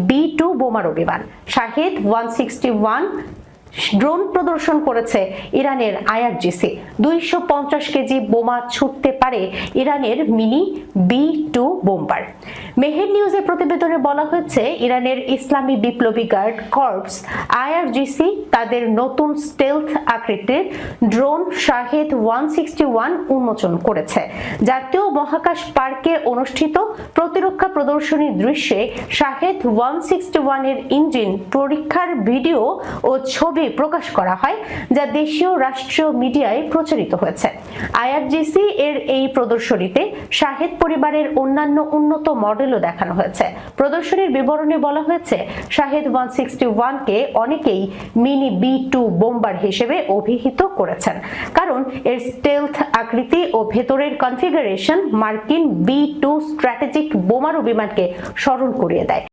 B2 বোমারু বিমান। Shahed 161 drone প্রদর্শন করেছে ইরানের IRGC। 250 কেজি বোমা ছুটতে পারে ইরানের মিনি B2 বোম্বার। মেহের নিউজের প্রতিবেদনে বলা হয়েছে, ইরানের ইসলামী বিপ্লবী গার্ড কর্পস IRGC তাদের নতুন স্টেলথ আকৃতির ড্রোন শাহেদ 161 উন্মোচন করেছে। জাতীয় মহাকাশ পার্কে অনুষ্ঠিত প্রতিরক্ষা প্রদর্শনীর দৃশ্যে শাহেদ 161 এর ইঞ্জিন পরীক্ষার ভিডিও ও ছবি প্রকাশ করা হয়, যা দেশীয় রাষ্ট্রীয় মিডিয়ায় প্রচারিত হয়েছে। IRGC এর এই প্রদর্শনীতে শাহেদ পরিবারের অন্যান্য উন্নত মডেলও দেখানো হয়েছে। প্রদর্শনীর বিবরণে বলা হয়েছে, শাহেদ 161 কে অনেকেই মিনি B2 বোম্বার হিসেবে অভিহিত করেছেন, কারণ এর স্টেলথ আকৃতি ও ভেতরের কনফিগারেশন মার্কিন B2 স্ট্র্যাটেজিক বোমারু বিমানকে স্মরণ করিয়ে দেয়।